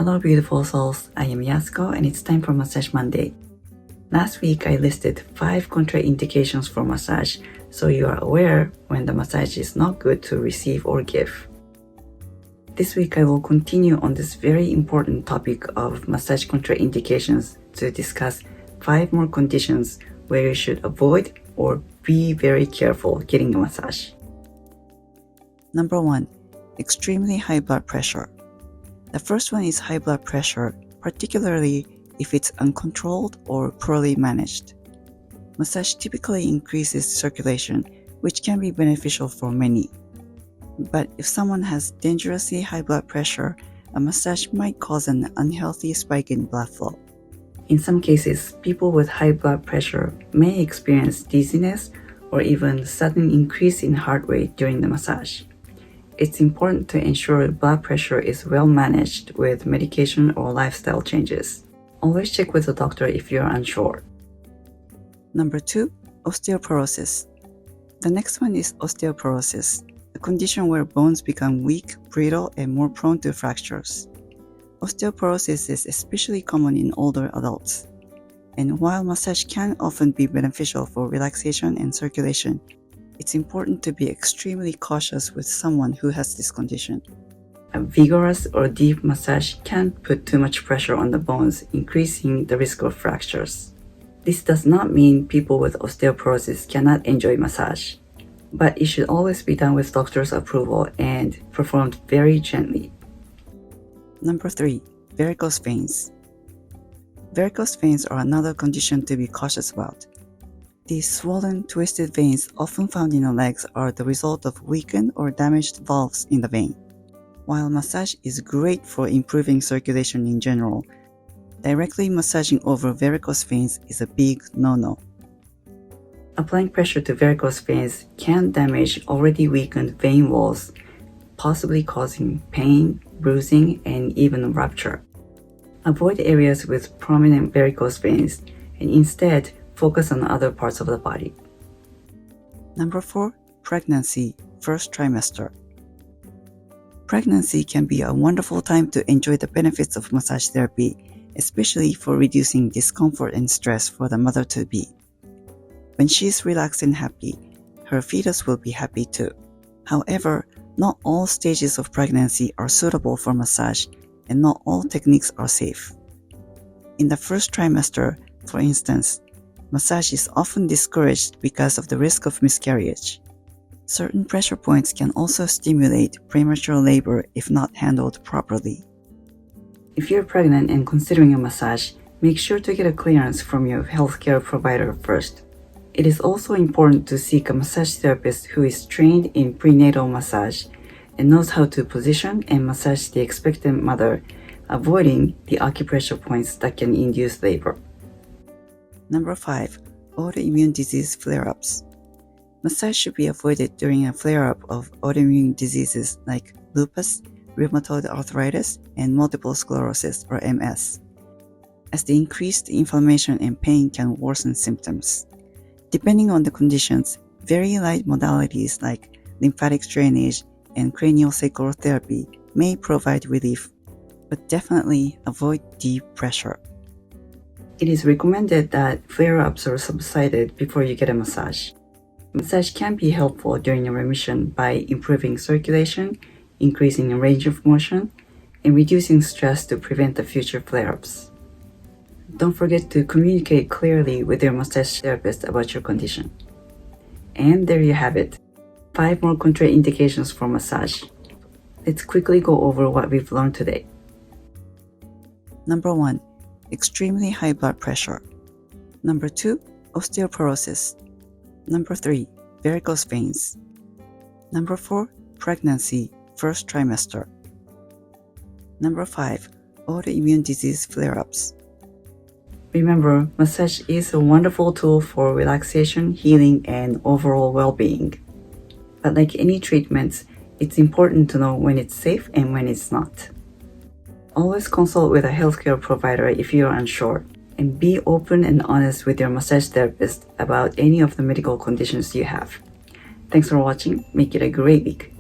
Hello beautiful souls, I am Yasuko and it's time for Massage Monday. Last week I listed 5 contraindications for massage, so you are aware when the massage is not good to receive or give. This week I will continue on this very important topic of massage contraindications to discuss 5 more conditions where you should avoid or be very careful getting a massage. Number 1. Extremely high blood pressure. The first one is high blood pressure, particularly if it's uncontrolled or poorly managed. Massage typically increases circulation, which can be beneficial for many. But if someone has dangerously high blood pressure, a massage might cause an unhealthy spike in blood flow. In some cases, people with high blood pressure may experience dizziness or even sudden increase in heart rate during the massage. It's important to ensure blood pressure is well managed with medication or lifestyle changes. Always check with the doctor if you're unsure. Number 2. Osteoporosis. The next one is osteoporosis, a condition where bones become weak, brittle, and more prone to fractures. Osteoporosis is especially common in older adults. And while massage can often be beneficial for relaxation and circulation, it's important to be extremely cautious with someone who has this condition. A vigorous or deep massage can put too much pressure on the bones, increasing the risk of fractures. This does not mean people with osteoporosis cannot enjoy massage, but it should always be done with doctor's approval and performed very gently. Number 3. Varicose veins. Varicose veins are another condition to be cautious about. These swollen, twisted veins often found in the legs are the result of weakened or damaged valves in the vein. While massage is great for improving circulation in general, directly massaging over varicose veins is a big no-no. Applying pressure to varicose veins can damage already weakened vein walls, possibly causing pain, bruising, and even rupture. Avoid areas with prominent varicose veins and instead focus on other parts of the body. Number 4. Pregnancy, first trimester. Pregnancy can be a wonderful time to enjoy the benefits of massage therapy, especially for reducing discomfort and stress for the mother-to-be. When she is relaxed and happy, her fetus will be happy too. However, not all stages of pregnancy are suitable for massage, and not all techniques are safe. In the first trimester, for instance, massage is often discouraged because of the risk of miscarriage. Certain pressure points can also stimulate premature labor if not handled properly. If you're pregnant and considering a massage, make sure to get a clearance from your healthcare provider first. It is also important to seek a massage therapist who is trained in prenatal massage and knows how to position and massage the expectant mother, avoiding the acupressure points that can induce labor. Number 5. Autoimmune disease flare-ups. Massage should be avoided during a flare-up of autoimmune diseases like lupus, rheumatoid arthritis, and multiple sclerosis or MS, as the increased inflammation and pain can worsen symptoms. Depending on the conditions, very light modalities like lymphatic drainage and craniosacral therapy may provide relief, but definitely avoid deep pressure. It is recommended that flare-ups are subsided before you get a massage. Massage can be helpful during a remission by improving circulation, increasing range of motion, and reducing stress to prevent the future flare-ups. Don't forget to communicate clearly with your massage therapist about your condition. And there you have it, 5 more contraindications for massage. Let's quickly go over what we've learned today. Number 1. Extremely high blood pressure. Number 2. Osteoporosis. Number 3. Varicose veins. Number 4. Pregnancy, first trimester. Number 5. Autoimmune disease flare-ups. Remember, massage is a wonderful tool for relaxation, healing, and overall well-being. But like any treatments, it's important to know when it's safe and when it's not. Always consult with a healthcare provider if you are unsure, and be open and honest with your massage therapist about any of the medical conditions you have. Thanks for watching. Make it a great week.